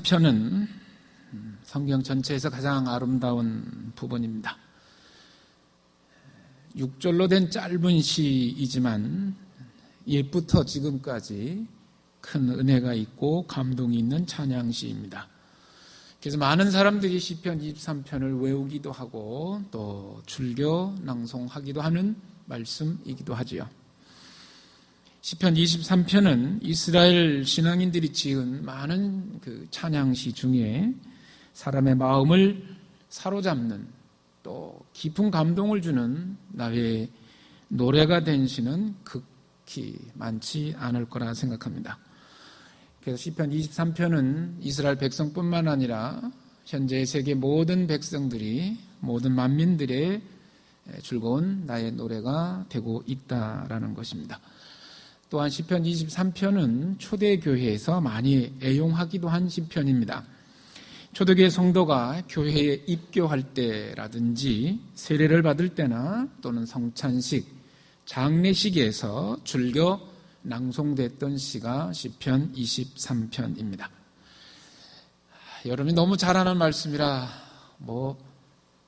23편은 성경 전체에서 가장 아름다운 부분입니다. 6절로 된 짧은 시이지만 옛부터 지금까지 큰 은혜가 있고 감동이 있는 찬양시입니다. 그래서 많은 사람들이 시편 23편을 외우기도 하고 또 출교 낭송하기도 하는 말씀이기도 하지요. 시편 23편은 이스라엘 신앙인들이 지은 많은 그 찬양시 중에 사람의 마음을 사로잡는 또 깊은 감동을 주는 나의 노래가 된 시는 극히 많지 않을 거라 생각합니다. 그래서 시편 23편은 이스라엘 백성뿐만 아니라 현재 세계 모든 백성들이 모든 만민들의 즐거운 나의 노래가 되고 있다라는 것입니다. 또한 시편 23편은 초대교회에서 많이 애용하기도 한 시편입니다. 초대교회 성도가 교회에 입교할 때라든지 세례를 받을 때나 또는 성찬식, 장례식에서 즐겨 낭송됐던 시가 시편 23편입니다. 여러분이 너무 잘하는 말씀이라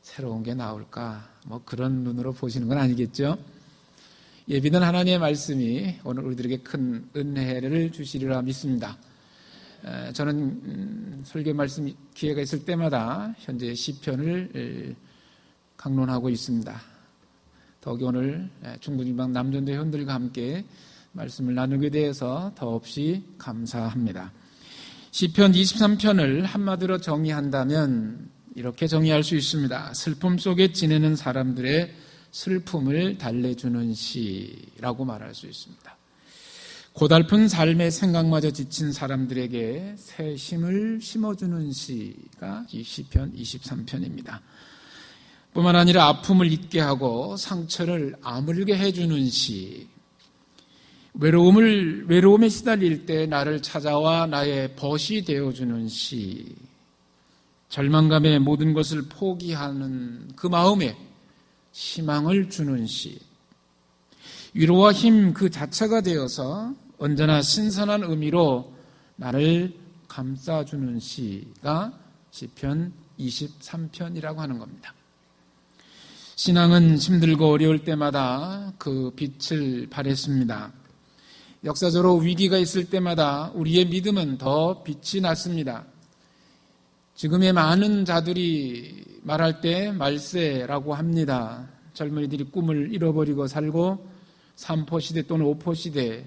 새로운 게 나올까 그런 눈으로 보시는 건 아니겠죠? 예비는 하나님의 말씀이 오늘 우리들에게 큰 은혜를 주시리라 믿습니다. 저는 설교 말씀 기회가 있을 때마다 현재 시편을 강론하고 있습니다. 더욱이 오늘 중부지방 남전도 회원들과 함께 말씀을 나누게 되어서 더없이 감사합니다. 시편 23편을 한마디로 정의한다면 이렇게 정의할 수 있습니다. 슬픔 속에 지내는 사람들의 슬픔을 달래주는 시라고 말할 수 있습니다. 고달픈 삶의 생각마저 지친 사람들에게 새 힘을 심어주는 시가 이 시편 23편입니다. 뿐만 아니라 아픔을 잊게 하고 상처를 아물게 해주는 시, 외로움에 시달릴 때 나를 찾아와 나의 벗이 되어주는 시, 절망감에 모든 것을 포기하는 그 마음에 희망을 주는 시, 위로와 힘 그 자체가 되어서 언제나 신선한 의미로 나를 감싸주는 시가 시편 23편이라고 하는 겁니다. 신앙은 힘들고 어려울 때마다 그 빛을 발했습니다. 역사적으로 위기가 있을 때마다 우리의 믿음은 더 빛이 났습니다. 지금의 많은 자들이 말할 때 말세라고 합니다. 젊은이들이 꿈을 잃어버리고 살고 3포시대 또는 5포시대,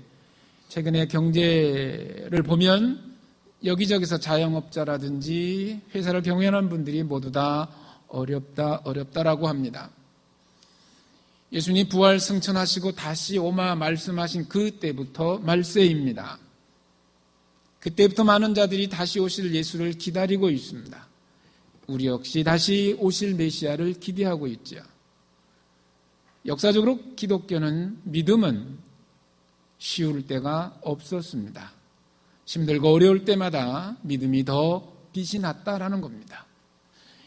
최근에 경제를 보면 여기저기서 자영업자라든지 회사를 경영하는 분들이 모두 다 어렵다라고 합니다. 예수님이 부활 승천하시고 다시 오마 말씀하신 그때부터 말세입니다. 그때부터 많은 자들이 다시 오실 예수를 기다리고 있습니다. 우리 역시 다시 오실 메시아를 기대하고 있죠. 역사적으로 기독교는 믿음은 쉬울 때가 없었습니다. 힘들고 어려울 때마다 믿음이 더 빛이 났다라는 겁니다.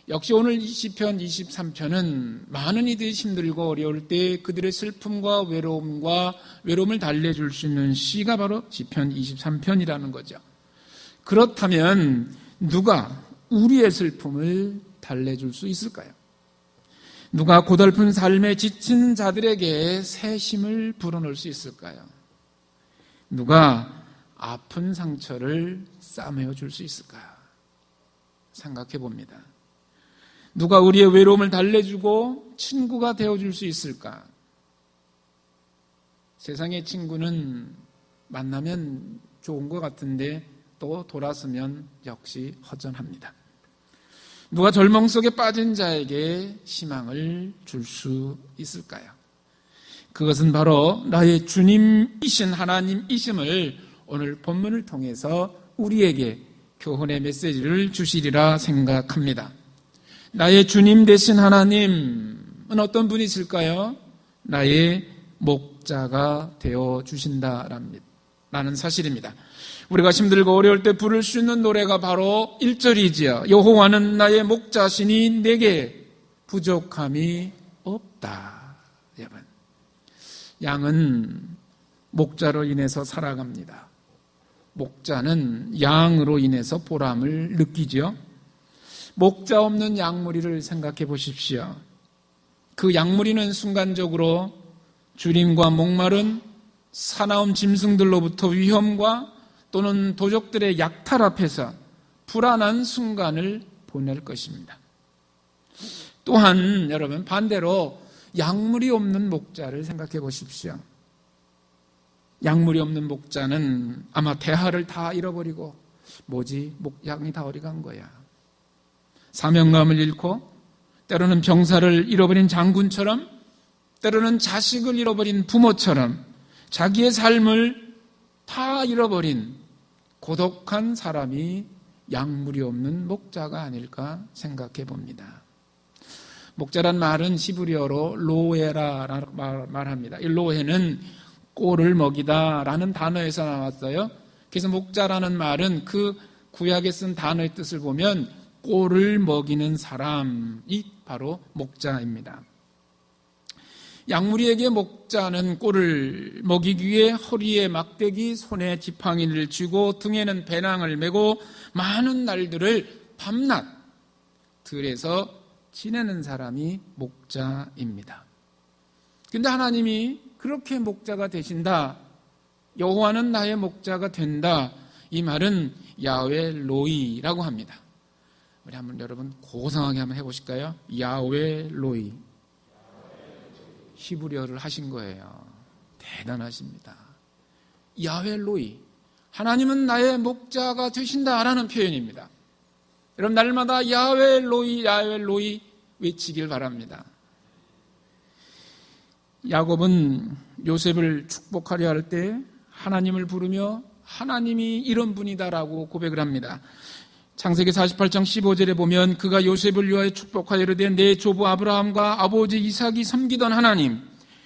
역시 오늘 이 시편 23편은 많은 이들이 힘들고 어려울 때 그들의 슬픔과 외로움을 달래줄 수 있는 시가 바로 시편 23편이라는 거죠. 그렇다면 누가 우리의 슬픔을 달래줄 수 있을까요? 누가 고달픈 삶에 지친 자들에게 새 힘을 불어넣을 수 있을까요? 누가 아픈 상처를 싸매어 줄 수 있을까요? 생각해 봅니다. 누가 우리의 외로움을 달래주고 친구가 되어줄 수 있을까? 세상의 친구는 만나면 좋은 것 같은데 또 돌아서면 역시 허전합니다. 누가 절망 속에 빠진 자에게 희망을 줄 수 있을까요? 그것은 바로 나의 주님이신 하나님이심을 오늘 본문을 통해서 우리에게 교훈의 메시지를 주시리라 생각합니다. 나의 주님 되신 하나님은 어떤 분이실까요? 나의 목자가 되어 주신다라는 사실입니다. 우리가 힘들고 어려울 때 부를 수 있는 노래가 바로 1절이지요. 여호와는 나의 목자시니 내게 부족함이 없다. 여러분, 양은 목자로 인해서 살아갑니다. 목자는 양으로 인해서 보람을 느끼죠. 목자 없는 양무리를 생각해 보십시오. 그 양무리는 순간적으로 주림과 목마른 사나운 짐승들로부터 위험과 또는 도적들의 약탈 앞에서 불안한 순간을 보낼 것입니다. 또한 여러분 반대로 양물이 없는 목자를 생각해 보십시오. 양물이 없는 목자는 아마 대하를 다 잃어버리고 뭐지? 양이 다 어디 간 거야. 사명감을 잃고 때로는 병사를 잃어버린 장군처럼 때로는 자식을 잃어버린 부모처럼 자기의 삶을 다 잃어버린 고독한 사람이 양물이 없는 목자가 아닐까 생각해 봅니다. 목자란 말은 히브리어로 로에라라고 말합니다. 이 로에는 꼴을 먹이다라는 단어에서 나왔어요. 그래서 목자라는 말은 그 구약에 쓴 단어의 뜻을 보면 꼴을 먹이는 사람이 바로 목자입니다. 양무리에게 목자는 꼴을 먹이기 위해 허리에 막대기, 손에 지팡이를 쥐고 등에는 배낭을 메고 많은 날들을 밤낮 들에서 지내는 사람이 목자입니다. 그런데 하나님이 그렇게 목자가 되신다, 여호와는 나의 목자가 된다, 이 말은 야훼 로이라고 합니다. 우리 한번 여러분 고상하게 한번 해보실까요? 야훼 로이. 히브리어를 하신 거예요. 대단하십니다. 야훼 로이, 하나님은 나의 목자가 되신다라는 표현입니다. 여러분 날마다 야훼 로이, 야훼 로이 외치길 바랍니다. 야곱은 요셉을 축복하려 할 때 하나님을 부르며 하나님이 이런 분이다라고 고백을 합니다. 창세기 48장 15절에 보면 그가 요셉을 위하여 축복하여 이르되 내 조부 아브라함과 아버지 이삭이 섬기던 하나님,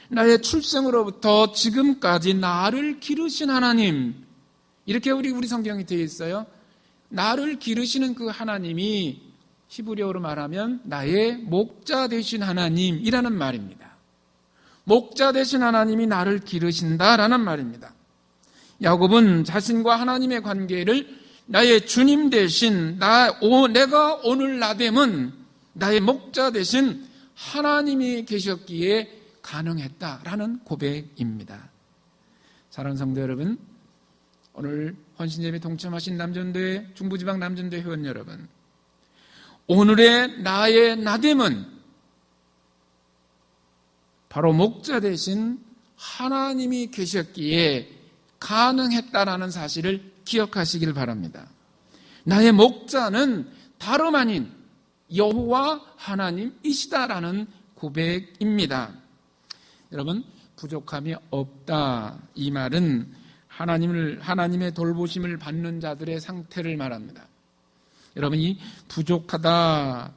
나의 출생으로부터 지금까지 나를 기르신 하나님, 이렇게 우리 성경이 되어 있어요. 나를 기르시는 그 하나님이 히브리어로 말하면 나의 목자 되신 하나님이라는 말입니다. 목자 되신 하나님이 나를 기르신다라는 말입니다. 야곱은 자신과 하나님의 관계를 나의 주님 대신 내가 오늘 나됨은 나의 목자 대신 하나님이 계셨기에 가능했다라는 고백입니다. 사랑하는 성도 여러분, 오늘 헌신예배 동참하신 남전도회, 중부지방 남전도회 회원 여러분, 오늘의 나의 나됨은 바로 목자 대신 하나님이 계셨기에 가능했다라는 사실을 기억하시길 바랍니다. 나의 목자는 다름 아닌 여호와 하나님이시다라는 고백입니다. 여러분, 부족함이 없다, 이 말은 하나님의 돌보심을 받는 자들의 상태를 말합니다. 여러분, 이 부족하다라는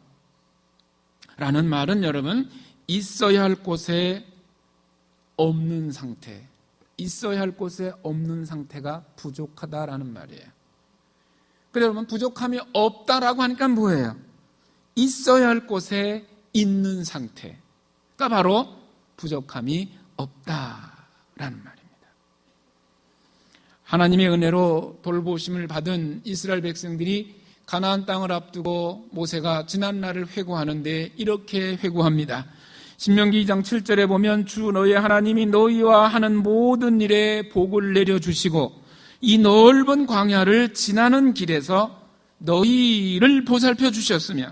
말은 여러분 있어야 할 곳에 없는 상태, 있어야 할 곳에 없는 상태가 부족하다라는 말이에요. 그래서 여러분, 부족함이 없다라고 하니까 뭐예요? 있어야 할 곳에 있는 상태가 바로 부족함이 없다라는 말입니다. 하나님의 은혜로 돌보심을 받은 이스라엘 백성들이 가나안 땅을 앞두고 모세가 지난 날을 회고하는데 이렇게 회고합니다. 신명기 2장 7절에 보면 주 너희 하나님이 너희와 하는 모든 일에 복을 내려주시고 이 넓은 광야를 지나는 길에서 너희를 보살펴 주셨으며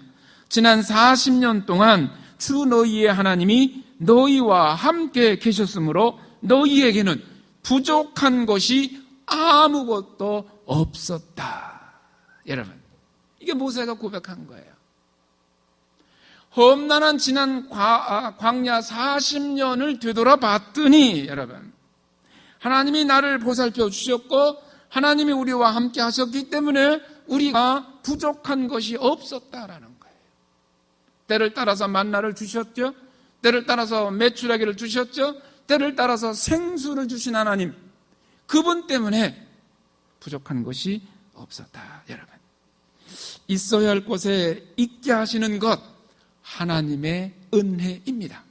지난 40년 동안 주 너희의 하나님이 너희와 함께 계셨으므로 너희에게는 부족한 것이 아무것도 없었다. 여러분, 이게 모세가 고백한 거예요. 험난한 지난 광야 40년을 되돌아봤더니 여러분, 하나님이 나를 보살펴 주셨고 하나님이 우리와 함께 하셨기 때문에 우리가 부족한 것이 없었다라는 거예요. 때를 따라서 만나를 주셨죠. 때를 따라서 메추라기를 주셨죠. 때를 따라서 생수를 주신 하나님, 그분 때문에 부족한 것이 없었다. 여러분, 있어야 할 곳에 있게 하시는 것, 하나님의 은혜입니다.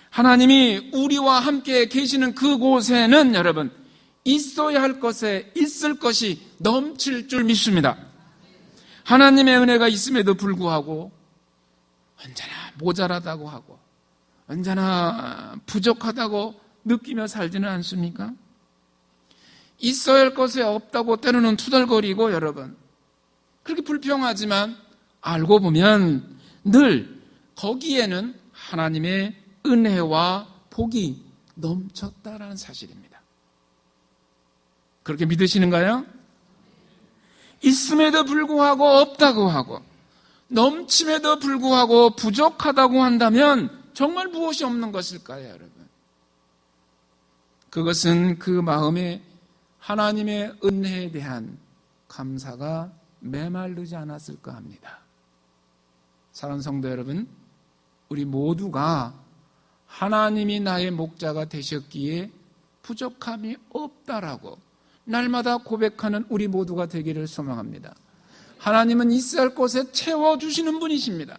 하나님이 우리와 함께 계시는 그곳에는 여러분 있어야 할 것에 있을 것이 넘칠 줄 믿습니다. 하나님의 은혜가 있음에도 불구하고 언제나 모자라다고 하고 언제나 부족하다고 느끼며 살지는 않습니까? 있어야 할 것에 없다고 때로는 투덜거리고 여러분 그렇게 불평하지만 알고 보면 늘 거기에는 하나님의 은혜와 복이 넘쳤다라는 사실입니다. 그렇게 믿으시는가요? 있음에도 불구하고 없다고 하고 넘침에도 불구하고 부족하다고 한다면 정말 무엇이 없는 것일까요, 여러분? 그것은 그 마음에 하나님의 은혜에 대한 감사가 메마르지 않았을까 합니다. 사랑하는 성도 여러분, 우리 모두가 하나님이 나의 목자가 되셨기에 부족함이 없다라고 날마다 고백하는 우리 모두가 되기를 소망합니다. 하나님은 있어야 할 곳에 채워주시는 분이십니다.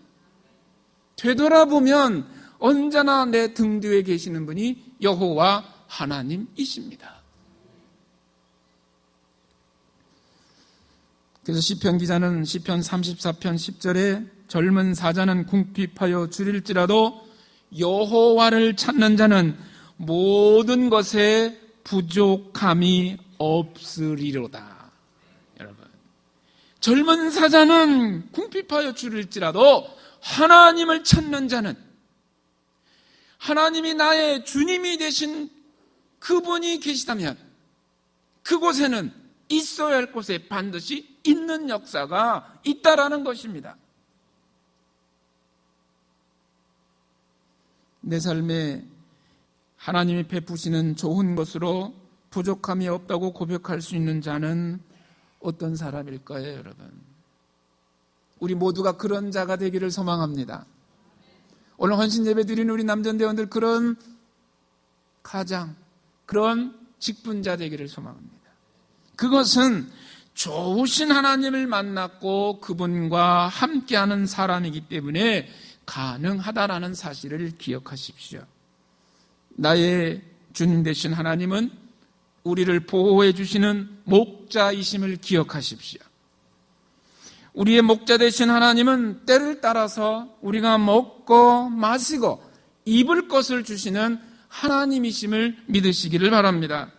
되돌아보면 언제나 내 등 뒤에 계시는 분이 여호와 하나님이십니다. 그래서 시편 기자는 시편 34편 10절에 젊은 사자는 궁핍하여 줄일지라도 여호와를 찾는 자는 모든 것에 부족함이 없으리로다. 여러분, 젊은 사자는 궁핍하여 줄일지라도 하나님을 찾는 자는 하나님이 나의 주님이 되신 그분이 계시다면 그곳에는 있어야 할 곳에 반드시 있는 역사가 있다라는 것입니다. 내 삶에 하나님이 베푸시는 좋은 것으로 부족함이 없다고 고백할 수 있는 자는 어떤 사람일까요, 여러분? 우리 모두가 그런 자가 되기를 소망합니다. 오늘 헌신 예배 드리는 우리 남전대원들 그런 가장, 그런 직분자 되기를 소망합니다. 그것은 좋으신 하나님을 만났고 그분과 함께하는 사람이기 때문에 가능하다라는 사실을 기억하십시오. 나의 주님 되신 하나님은 우리를 보호해 주시는 목자이심을 기억하십시오. 우리의 목자 되신 하나님은 때를 따라서 우리가 먹고 마시고 입을 것을 주시는 하나님이심을 믿으시기를 바랍니다.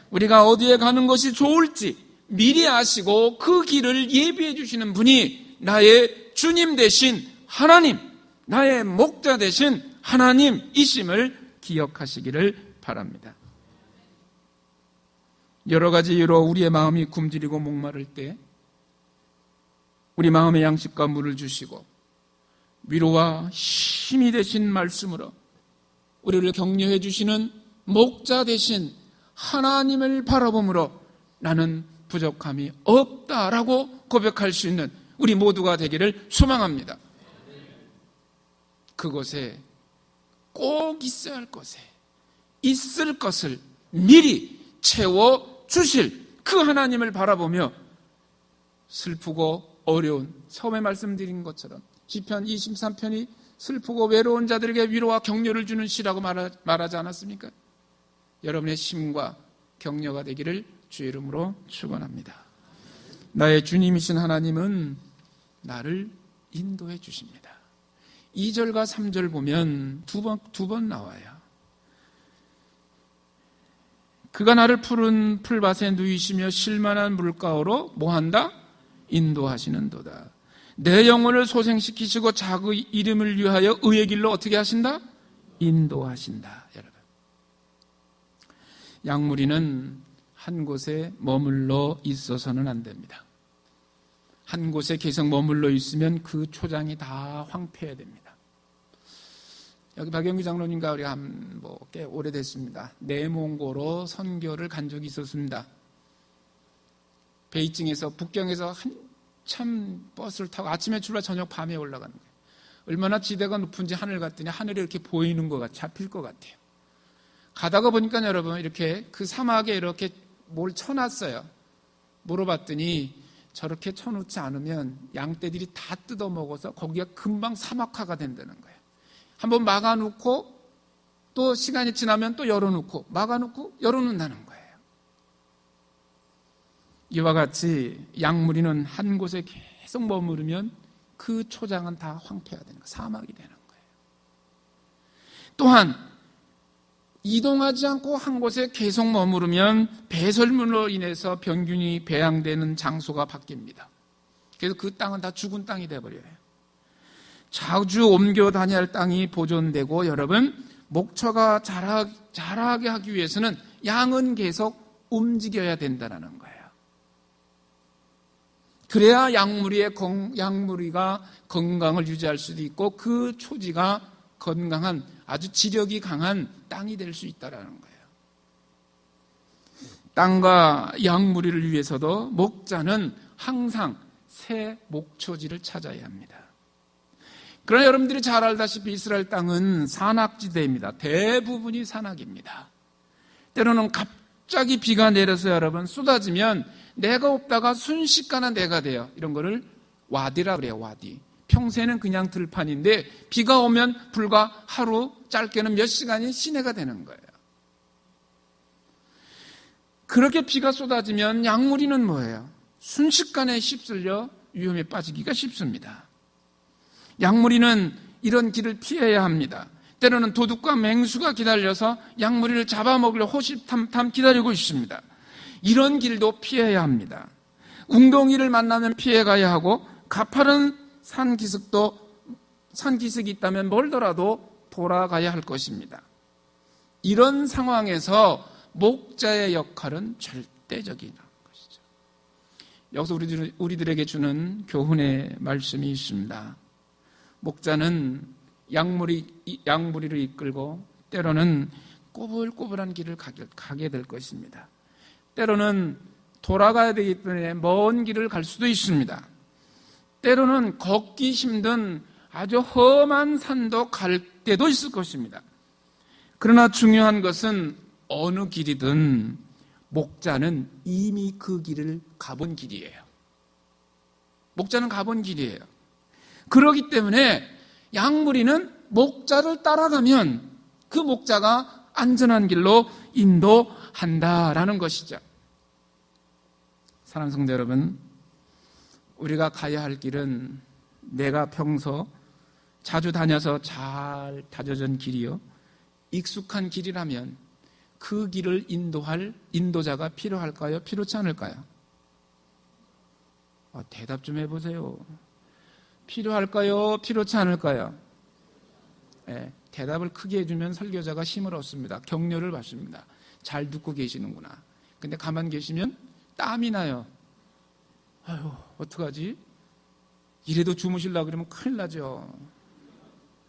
우리가 어디에 가는 것이 좋을지 미리 아시고 그 길을 예비해 주시는 분이 나의 주님 되신 하나님, 나의 목자 되신 하나님이심을 기억하시기를 바랍니다. 여러 가지 이유로 우리의 마음이 굶주리고 목마를 때 우리 마음의 양식과 물을 주시고 위로와 힘이 되신 말씀으로 우리를 격려해 주시는 목자 되신 하나님을 바라보므로 나는 부족함이 없다라고 고백할 수 있는 우리 모두가 되기를 소망합니다. 그곳에 꼭 있어야 할 곳에 있을 것을 미리 채워주실 그 하나님을 바라보며 슬프고 어려운, 처음에 말씀드린 것처럼 시편 23편이 슬프고 외로운 자들에게 위로와 격려를 주는 시라고 말하지 않았습니까? 여러분의 힘과 격려가 되기를 주의 이름으로 축원합니다. 나의 주님이신 하나님은 나를 인도해 주십니다. 2절과 3절 보면 두 번 나와요. 그가 나를 푸른 풀밭에 누이시며 실만한 물가로 뭐한다? 인도하시는도다. 내 영혼을 소생시키시고 자기 이름을 위하여 의의 길로 어떻게 하신다? 인도하신다. 여러분, 양무리는 한 곳에 머물러 있어서는 안 됩니다. 한 곳에 계속 머물러 있으면 그 초장이 다 황폐해야 됩니다. 여기 박영규 장로님과 우리가 꽤 오래됐습니다. 내몽고로 선교를 간 적이 있었습니다. 베이징에서 북경에서 한참 버스를 타고 아침에 출발 저녁 밤에 올라가는 거예요. 얼마나 지대가 높은지 하늘 갔더니 하늘이 이렇게 보이는 것 같아요. 잡힐 것 같아요. 가다가 보니까 여러분 이렇게 그 사막에 이렇게 뭘 쳐놨어요. 물어봤더니 저렇게 쳐놓지 않으면 양떼들이 다 뜯어먹어서 거기가 금방 사막화가 된다는 거예요. 한번 막아놓고 또 시간이 지나면 또 열어놓고 막아놓고 열어놓는다는 거예요. 이와 같이 양무리는 한 곳에 계속 머무르면 그 초장은 다 황폐화되는 거예요. 사막이 되는 거예요. 또한 이동하지 않고 한 곳에 계속 머무르면 배설물로 인해서 병균이 배양되는 장소가 바뀝니다. 그래서 그 땅은 다 죽은 땅이 되어버려요. 자주 옮겨 다녀야 할 땅이 보존되고, 여러분, 목초가 자라게 하기 위해서는 양은 계속 움직여야 된다는 거예요. 그래야 양무리가 건강을 유지할 수도 있고 그 초지가 건강한 아주 지력이 강한 땅이 될 수 있다는 거예요. 땅과 양무리를 위해서도 목자는 항상 새 목초지를 찾아야 합니다. 그러나 여러분들이 잘 알다시피 이스라엘 땅은 산악지대입니다. 대부분이 산악입니다. 때로는 갑자기 비가 내려서 여러분 쏟아지면 내가 없다가 순식간에 내가 돼요. 이런 거를 와디라 그래요. 와디. 평소에는 그냥 들판인데 비가 오면 불과 하루, 짧게는 몇 시간이 시내가 되는 거예요. 그렇게 비가 쏟아지면 양무리는 뭐예요? 순식간에 휩쓸려 위험에 빠지기가 쉽습니다. 양무리는 이런 길을 피해야 합니다. 때로는 도둑과 맹수가 기다려서 양무리를 잡아먹으려 호시탐탐 기다리고 있습니다. 이런 길도 피해야 합니다. 웅덩이를 만나면 피해가야 하고, 가파른 산기슭이 있다면 멀더라도 돌아가야 할 것입니다. 이런 상황에서 목자의 역할은 절대적인 것이죠. 여기서 우리들에게 주는 교훈의 말씀이 있습니다. 목자는 양무리를 이끌고 때로는 꼬불꼬불한 길을 가게 될 것입니다. 때로는 돌아가야 되기 때문에 먼 길을 갈 수도 있습니다. 때로는 걷기 힘든 아주 험한 산도 갈 때도 있을 것입니다. 그러나 중요한 것은 어느 길이든 목자는 이미 그 길을 가본 길이에요. 목자는 가본 길이에요. 그렇기 때문에 양무리는 목자를 따라가면 그 목자가 안전한 길로 인도한다라는 것이죠. 사랑하는 성도 여러분, 우리가 가야 할 길은 내가 평소 자주 다녀서 잘 다져진 길이요, 익숙한 길이라면 그 길을 인도할 인도자가 필요할까요? 필요치 않을까요? 대답 좀 해보세요. 필요할까요? 필요치 않을까요? 네, 대답을 크게 해주면 설교자가 힘을 얻습니다. 격려를 받습니다. 잘 듣고 계시는구나. 근데 가만히 계시면 땀이 나요. 아유, 어떡하지? 이래도 주무시려고 그러면 큰일 나죠.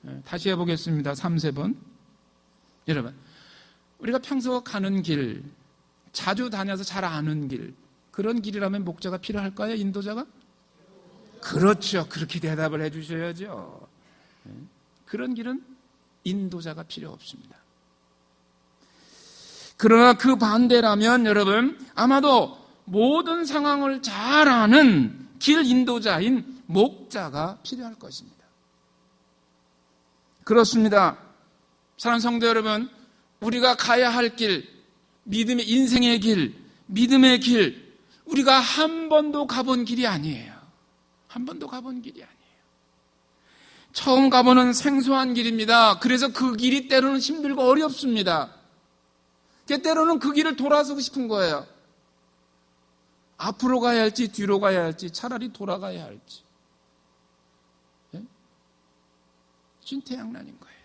네, 다시 해보겠습니다. 3-4번. 여러분, 우리가 평소 가는 길, 자주 다녀서 잘 아는 길, 그런 길이라면 목자가 필요할까요? 인도자가? 그렇죠. 그렇게 대답을 해주셔야죠. 그런 길은 인도자가 필요 없습니다. 그러나 그 반대라면 여러분, 아마도 모든 상황을 잘 아는 길 인도자인 목자가 필요할 것입니다. 그렇습니다. 사랑하는 성도 여러분, 우리가 가야 할 길, 믿음의 인생의 길, 믿음의 길, 우리가 한 번도 가본 길이 아니에요. 한 번도 가본 길이 아니에요. 처음 가보는 생소한 길입니다. 그래서 그 길이 때로는 힘들고 어렵습니다. 때로는 그 길을 돌아서고 싶은 거예요. 앞으로 가야 할지 뒤로 가야 할지, 차라리 돌아가야 할지. 네? 진퇴양난인 거예요.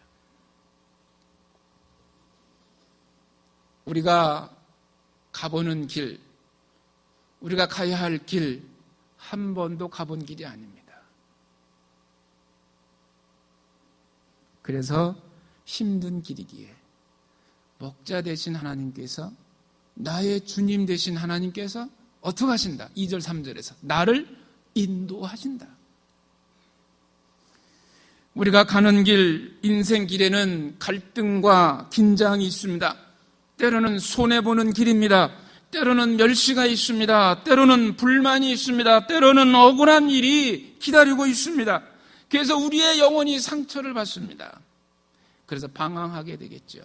우리가 가보는 길, 우리가 가야 할 길, 한 번도 가본 길이 아닙니다. 그래서 힘든 길이기에 목자 되신 하나님께서, 나의 주님 되신 하나님께서 어떻게 하신다? 2절 3절에서 나를 인도하신다. 우리가 가는 길, 인생 길에는 갈등과 긴장이 있습니다. 때로는 손해보는 길입니다. 때로는 멸시가 있습니다. 때로는 불만이 있습니다. 때로는 억울한 일이 기다리고 있습니다. 그래서 우리의 영혼이 상처를 받습니다. 그래서 방황하게 되겠죠.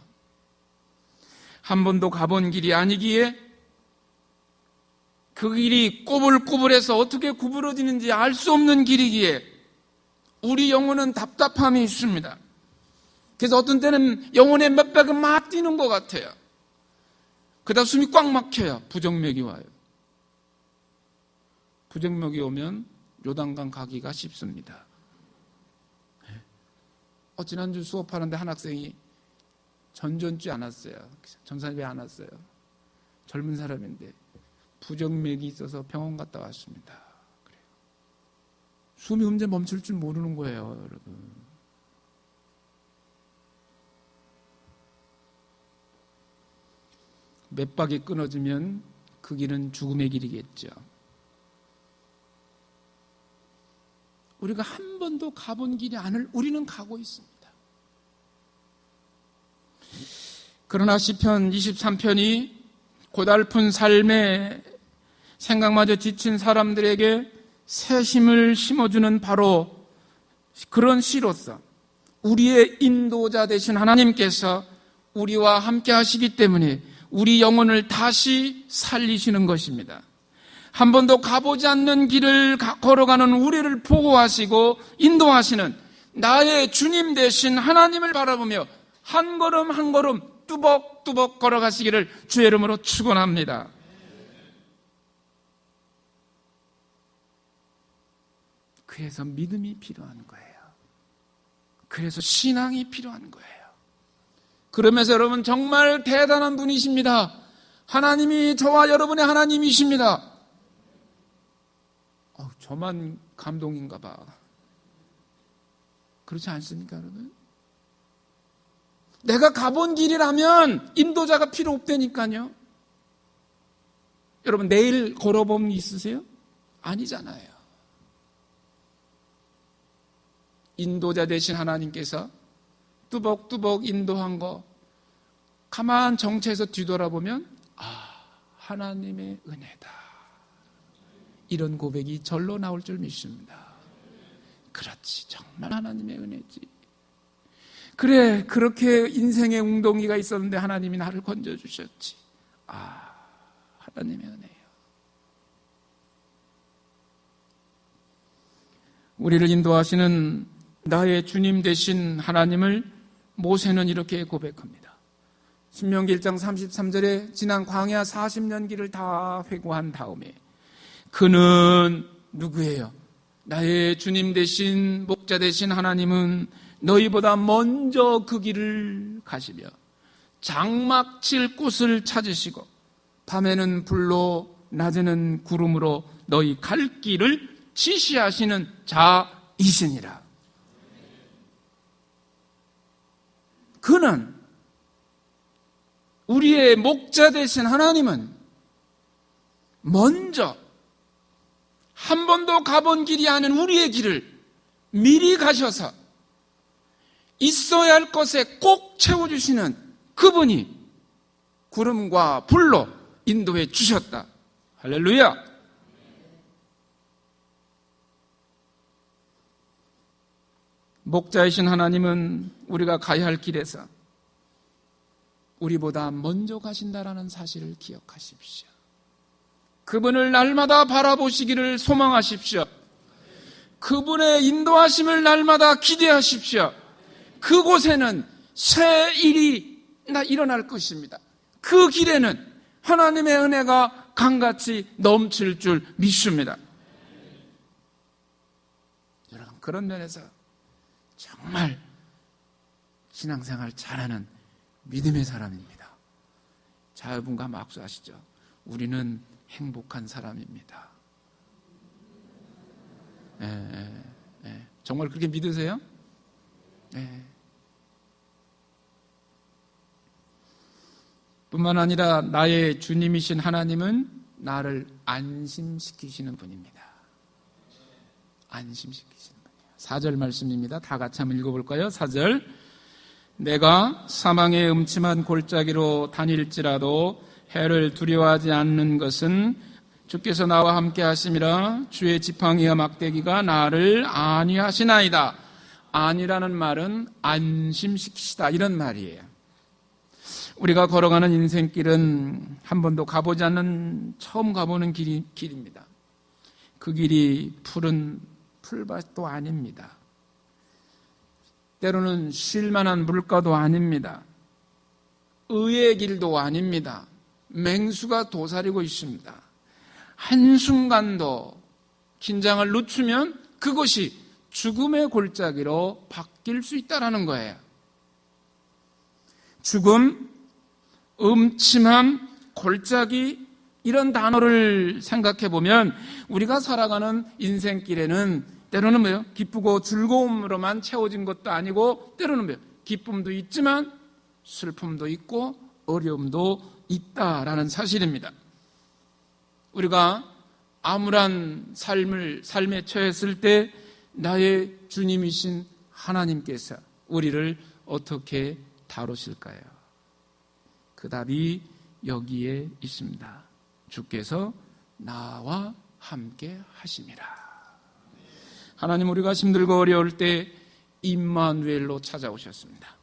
한 번도 가본 길이 아니기에 그 길이 꼬불꼬불해서 어떻게 구부러지는지 알 수 없는 길이기에 우리 영혼은 답답함이 있습니다. 그래서 어떤 때는 영혼의 몇 백은 막 뛰는 것 같아요. 그러다 숨이 꽉 막혀요. 부정맥이 와요. 부정맥이 오면 요단강 가기가 쉽습니다. 지난주 수업하는데 한 학생이 전주에 안 왔어요. 전산에 안 왔어요. 젊은 사람인데 부정맥이 있어서 병원 갔다 왔습니다. 그래요. 숨이 언제 멈출 줄 모르는 거예요, 여러분. 맥박이 끊어지면 그 길은 죽음의 길이겠죠. 우리가 한 번도 가본 길이 아닐 우리는 가고 있습니다. 그러나 시편 23편이 고달픈 삶에 생각마저 지친 사람들에게 새 힘을 심어주는 바로 그런 시로서 우리의 인도자 되신 하나님께서 우리와 함께 하시기 때문에 우리 영혼을 다시 살리시는 것입니다. 한 번도 가보지 않는 길을 걸어가는 우리를 보호하시고 인도하시는 나의 주님 되신 하나님을 바라보며 한 걸음 한 걸음 뚜벅뚜벅 걸어가시기를 주의 이름으로 축원합니다. 그래서 믿음이 필요한 거예요. 그래서 신앙이 필요한 거예요. 그러면서 여러분 정말 대단한 분이십니다. 하나님이 저와 여러분의 하나님이십니다. 저만 감동인가 봐. 그렇지 않습니까, 여러분? 내가 가본 길이라면 인도자가 필요 없다니까요. 여러분 내일 걸어본 분 있으세요? 아니잖아요. 인도자 되신 하나님께서 뚜벅뚜벅 인도한 거 가만 정체해서 뒤돌아보면 하나님의 은혜다. 이런 고백이 절로 나올 줄 믿습니다. 그렇지, 정말 하나님의 은혜지. 그래, 그렇게 인생의 웅덩이가 있었는데 하나님이 나를 건져주셨지. 하나님의 은혜예요. 우리를 인도하시는 나의 주님 되신 하나님을 모세는 이렇게 고백합니다. 신명기 1장 33절에 지난 광야 40년 길을 다 회고한 다음에 그는 누구예요? 나의 주님 되신 목자 되신 하나님은 너희보다 먼저 그 길을 가시며 장막 칠 곳을 찾으시고 밤에는 불로 낮에는 구름으로 너희 갈 길을 지시하시는 자이시니라. 그는 우리의 목자 되신 하나님은 먼저 한 번도 가본 길이 아닌 우리의 길을 미리 가셔서 있어야 할 것에 꼭 채워주시는 그분이 구름과 불로 인도해 주셨다. 할렐루야. 목자이신 하나님은 우리가 가야 할 길에서 우리보다 먼저 가신다라는 사실을 기억하십시오. 그분을 날마다 바라보시기를 소망하십시오. 그분의 인도하심을 날마다 기대하십시오. 그곳에는 새 일이 일어날 것입니다. 그 길에는 하나님의 은혜가 강같이 넘칠 줄 믿습니다. 여러분, 그런 면에서 정말 신앙생활 잘하는 믿음의 사람입니다. 자, 여러분과 한번 악수하시죠. 우리는 행복한 사람입니다. 정말 그렇게 믿으세요? 뿐만 아니라 나의 주님이신 하나님은 나를 안심시키시는 분입니다. 안심시키시는 분이에요. 4절 말씀입니다. 다 같이 한번 읽어볼까요? 4절. 내가 사망의 음침한 골짜기로 다닐지라도 해를 두려워하지 않는 것은 주께서 나와 함께 하심이라. 주의 지팡이와 막대기가 나를 안위하시나이다. 안위라는 말은 안심시키시다 이런 말이에요. 우리가 걸어가는 인생길은 한 번도 가보지 않는 처음 가보는 길입니다. 그 길이 푸른 풀밭도 아닙니다. 때로는 쉴만한 물가도 아닙니다. 의의 길도 아닙니다. 맹수가 도사리고 있습니다. 한순간도 긴장을 늦추면 그것이 죽음의 골짜기로 바뀔 수 있다는 거예요. 죽음, 음침함, 골짜기, 이런 단어를 생각해 보면 우리가 살아가는 인생길에는 때로는 뭐예요? 기쁘고 즐거움으로만 채워진 것도 아니고 때로는 뭐예요? 기쁨도 있지만 슬픔도 있고 어려움도 있다라는 사실입니다. 우리가 암울한 삶에 처했을 때 나의 주님이신 하나님께서 우리를 어떻게 다루실까요? 그 답이 여기에 있습니다. 주께서 나와 함께 하심이라. 하나님, 우리가 힘들고 어려울 때 임마누엘로 찾아오셨습니다.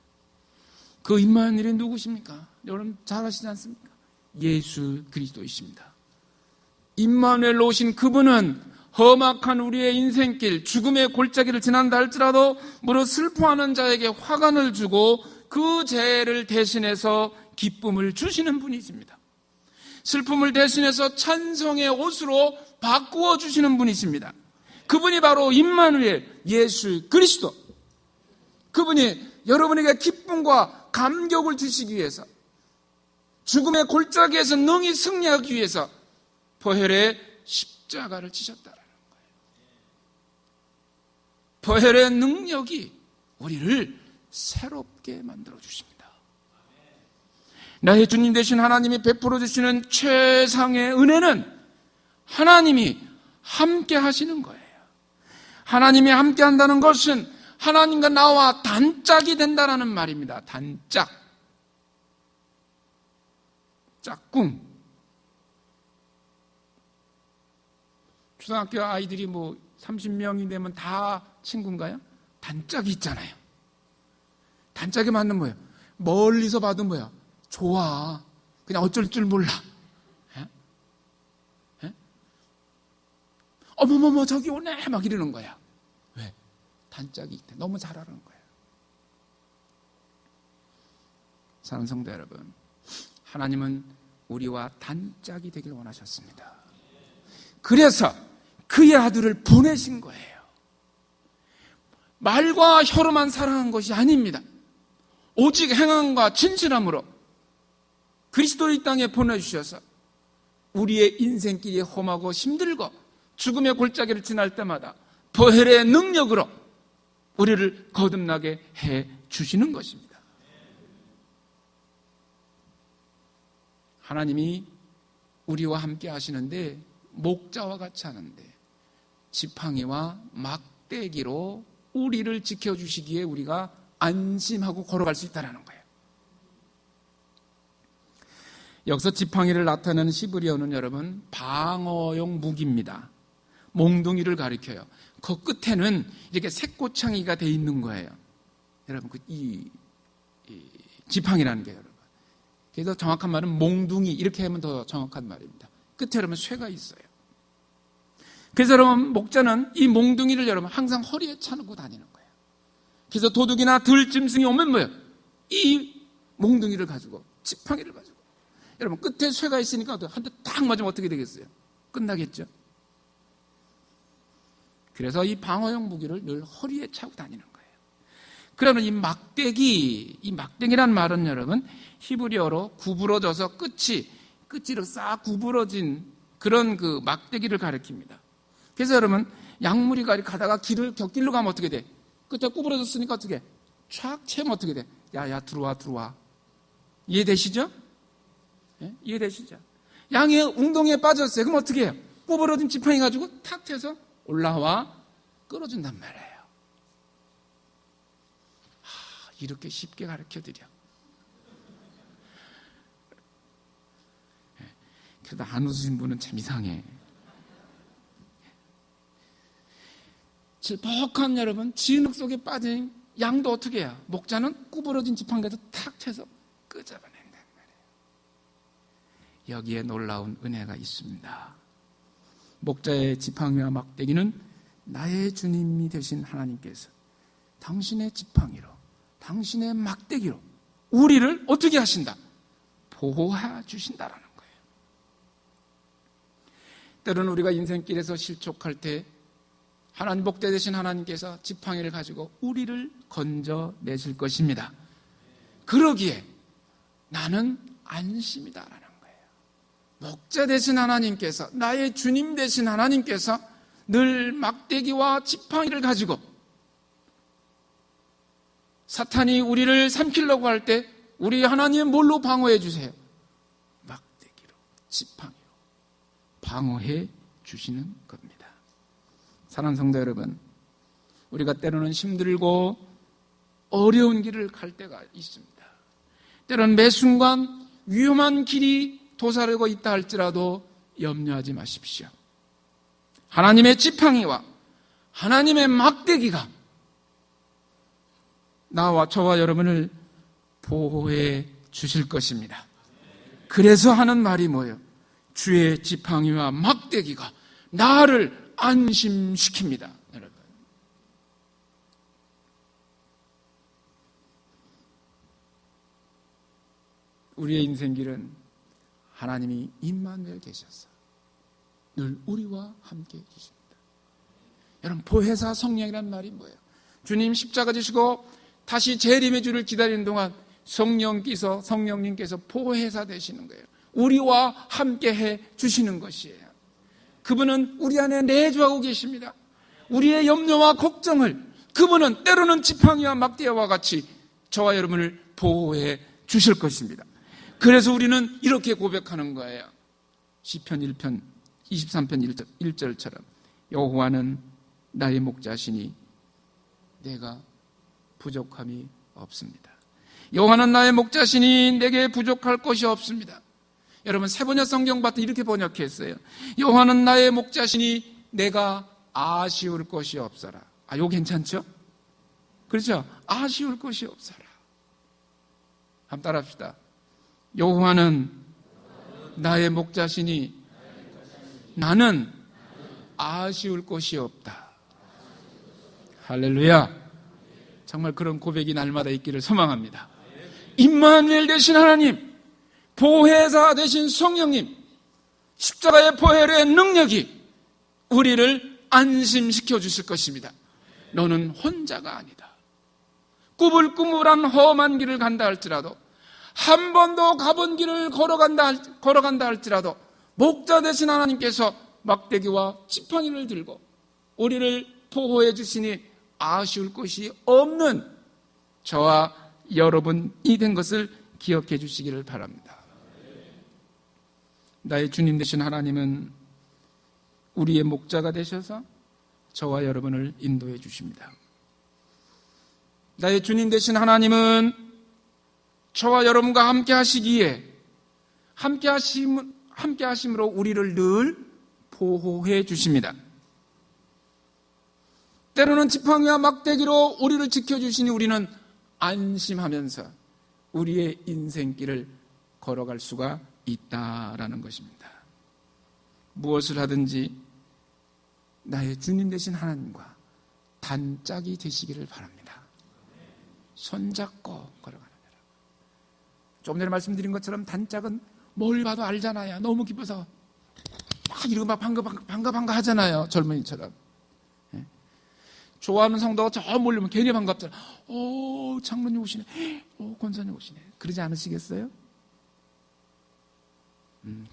그 임마누엘이 누구십니까? 여러분 잘 아시지 않습니까? 예수 그리스도이십니다. 임마누엘로 오신 그분은 험악한 우리의 인생길, 죽음의 골짜기를 지난다 할지라도 무릇 슬퍼하는 자에게 화관을 주고 그 죄를 대신해서 기쁨을 주시는 분이십니다. 슬픔을 대신해서 찬송의 옷으로 바꾸어 주시는 분이십니다. 그분이 바로 임마누엘, 예수 그리스도. 그분이 여러분에게 기쁨과 감격을 주시기 위해서, 죽음의 골짜기에서 능히 승리하기 위해서 보혈의 십자가를 지셨다라는 거예요. 보혈의 능력이 우리를 새롭게 만들어 주십니다. 나의 주님 되신 하나님이 베풀어 주시는 최상의 은혜는 하나님이 함께 하시는 거예요. 하나님이 함께 한다는 것은 하나님과 나와 단짝이 된다는 말입니다. 단짝, 짝꿍. 초등학교 아이들이 30명이 되면 다 친구인가요? 단짝이 있잖아요. 단짝이 맞는 뭐예요? 멀리서 봐도 뭐야? 좋아. 그냥 어쩔 줄 몰라. 에? 어머머머 저기 오네 막 이러는 거야. 왜? 단짝이 있대. 너무 잘 아는 거예요. 사랑하는 성도 여러분, 하나님은 우리와 단짝이 되길 원하셨습니다. 그래서 그의 아들을 보내신 거예요. 말과 혀로만 사랑한 것이 아닙니다. 오직 행함과 진실함으로 그리스도를 이 땅에 보내주셔서 우리의 인생길이 험하고 힘들고 죽음의 골짜기를 지날 때마다 보혈의 능력으로 우리를 거듭나게 해 주시는 것입니다. 하나님이 우리와 함께 하시는데 목자와 같이 하는데 지팡이와 막대기로 우리를 지켜주시기에 우리가 안심하고 걸어갈 수 있다는 거예요. 여기서 지팡이를 나타내는 히브리어는 여러분 방어용 무기입니다. 몽둥이를 가리켜요. 그 끝에는 이렇게 새꼬창이가 돼 있는 거예요. 여러분 이 지팡이라는 게 여러분. 그래서 정확한 말은 몽둥이 이렇게 하면 더 정확한 말입니다. 끝에 여러분 쇠가 있어요. 그래서 여러분 목자는 이 몽둥이를 여러분 항상 허리에 차고 다니는 거예요. 그래서 도둑이나 들짐승이 오면 뭐예요? 이 몽둥이를 가지고 지팡이를 가지고 여러분 끝에 쇠가 있으니까 한 대 딱 맞으면 어떻게 되겠어요? 끝나겠죠? 그래서 이 방어용 무기를 늘 허리에 차고 다니는 거예요. 그러면 이 막대기란 말은 여러분 히브리어로 구부러져서 끝으로 싹 구부러진 그런 그 막대기를 가리킵니다. 그래서 여러분 약물이 가다가 곁길로 가면 어떻게 돼? 끝에 구부러졌으니까 어떻게? 촥 채면 어떻게 돼? 야 들어와. 이해되시죠? 예? 이해되시죠? 양이 웅덩이에 빠졌어요. 그럼 어떻게 해요? 구부러진 지팡이 가지고 탁 쳐서 올라와 끌어준단 말이에요. 이렇게 쉽게 가르쳐드려. 그래도 안 웃으신 분은 참 이상해. 질퍽한 여러분 진흙 속에 빠진 양도 어떻게 해요? 목자는 구부러진 지팡이에서 탁 쳐서 끄집어낸다. 여기에 놀라운 은혜가 있습니다. 목자의 지팡이와 막대기는 나의 주님이 되신 하나님께서 당신의 지팡이로, 당신의 막대기로 우리를 어떻게 하신다? 보호해 주신다라는 거예요. 때로는 우리가 인생길에서 실족할 때 하나님 목자 되신 하나님께서 지팡이를 가지고 우리를 건져내실 것입니다. 그러기에 나는 안심이다라는 거예요. 목자 되신 하나님께서, 나의 주님 되신 하나님께서 늘 막대기와 지팡이를 가지고 사탄이 우리를 삼키려고 할 때 우리 하나님은 뭘로 방어해 주세요? 막대기로, 지팡이로 방어해 주시는 겁니다. 사랑하는 성도 여러분, 우리가 때로는 힘들고 어려운 길을 갈 때가 있습니다. 때로는 매 순간 위험한 길이 도사리고 있다 할지라도 염려하지 마십시오. 하나님의 지팡이와 하나님의 막대기가 나와 저와 여러분을 보호해 주실 것입니다. 그래서 하는 말이 뭐예요? 주의 지팡이와 막대기가 나를 안심시킵니다. 여러분, 우리의 인생길은 하나님이 임마누엘 계셔서 늘 우리와 함께 해주십니다. 여러분, 보혜사 성령이란 말이 뭐예요? 주님 십자가 지시고 다시 재림의 주를 기다리는 동안 성령님께서 보혜사 되시는 거예요. 우리와 함께 해 주시는 것이에요. 그분은 우리 안에 내주하고 계십니다. 우리의 염려와 걱정을 그분은 때로는 지팡이와 막대기와 같이 저와 여러분을 보호해 주실 것입니다. 그래서 우리는 이렇게 고백하는 거예요. 시편 1편 23편 1절처럼 여호와는 나의 목자시니 내가 부족함이 없습니다. 여호와는 나의 목자시니 내게 부족할 것이 없습니다. 여러분, 세번역 성경 봤더니 이렇게 번역했어요. 여호와는 나의 목자시니 내가 아쉬울 것이 없어라. 이거 괜찮죠? 그렇죠? 아쉬울 것이 없어라. 한번 따라합시다. 여호와는 나의 목자시니 나는 아쉬울 것이 없다. 할렐루야. 정말 그런 고백이 날마다 있기를 소망합니다. 임마누엘 되신 하나님, 보혜사 되신 성령님, 십자가의 보혈의 능력이 우리를 안심시켜 주실 것입니다. 너는 혼자가 아니다. 꾸불꾸불한 험한 길을 간다 할지라도, 한 번도 가본 길을 걸어간다 할지라도 목자 되신 하나님께서 막대기와 지팡이를 들고 우리를 보호해 주시니 아쉬울 것이 없는 저와 여러분이 된 것을 기억해 주시기를 바랍니다. 나의 주님 되신 하나님은 우리의 목자가 되셔서 저와 여러분을 인도해 주십니다. 나의 주님 되신 하나님은 저와 여러분과 함께 하시기에 함께 하심으로 우리를 늘 보호해 주십니다. 때로는 지팡이와 막대기로 우리를 지켜주시니 우리는 안심하면서 우리의 인생길을 걸어갈 수가 있다라는 것입니다. 무엇을 하든지 나의 주님 되신 하나님과 단짝이 되시기를 바랍니다. 손잡고 걸어가는 거라. 조금 전에 말씀드린 것처럼 단짝은 뭘 봐도 알잖아요. 너무 기뻐서 막 이러고 막 반가 하잖아요. 젊은이처럼. 좋아하는 성도가 저 몰리면 괜히 반갑잖아. 장로님 오시네. 권사님 오시네. 그러지 않으시겠어요?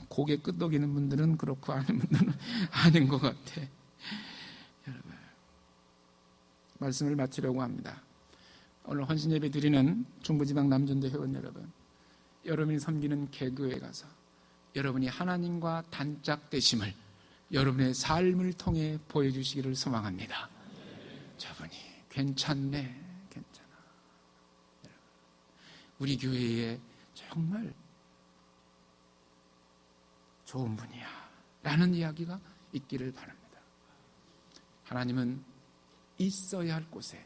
고개 끄덕이는 분들은 그렇고 아닌 분들은 아닌 것 같아. 여러분, 말씀을 마치려고 합니다. 오늘 헌신예배 드리는 중부지방 남전도 회원 여러분, 여러분이 섬기는 개교에 가서 여러분이 하나님과 단짝되심을 여러분의 삶을 통해 보여주시기를 소망합니다. 저분이 괜찮네, 괜찮아. 우리 교회에 정말 좋은 분이야 라는 이야기가 있기를 바랍니다. 하나님은 있어야 할 곳에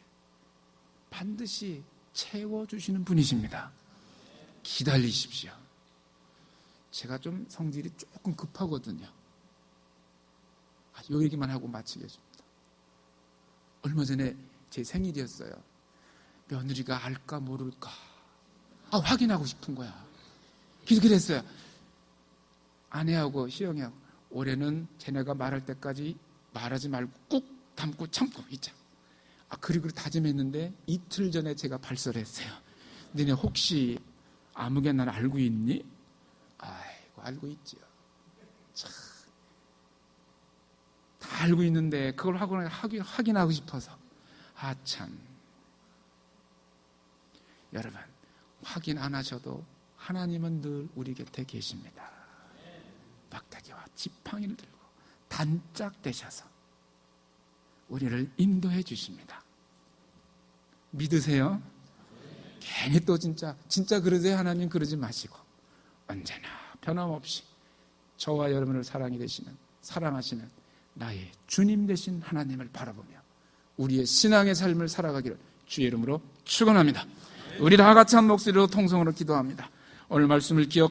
반드시 채워주시는 분이십니다. 기다리십시오. 제가 좀 성질이 조금 급하거든요. 요 얘기만 하고 마치겠습니다. 얼마 전에 제 생일이었어요. 며느리가 알까 모를까 확인하고 싶은 거야. 그래서 그랬어요. 아내하고 시영이하고 올해는 쟤네가 말할 때까지 말하지 말고 꾹 담고 참고 있자. 그리고 다짐했는데 이틀 전에 제가 발설했어요. 너네 혹시 아무개 날 알고 있니? 아이고 알고 있지요. 참, 다 알고 있는데 그걸 확인하고 싶어서. 참. 여러분, 확인 안 하셔도 하나님은 늘 우리 곁에 계십니다. 막대기와 지팡이를 들고 단짝 되셔서 우리를 인도해 주십니다. 믿으세요? 괜히 또 진짜 그러세요? 하나님 그러지 마시고 언제나 변함없이 저와 여러분을 사랑하시는 나의 주님 되신 하나님을 바라보며 우리의 신앙의 삶을 살아가기를 주의 이름으로 축원합니다. 우리 다 같이 한 목소리로 통성으로 기도합니다. 오늘 말씀을 기억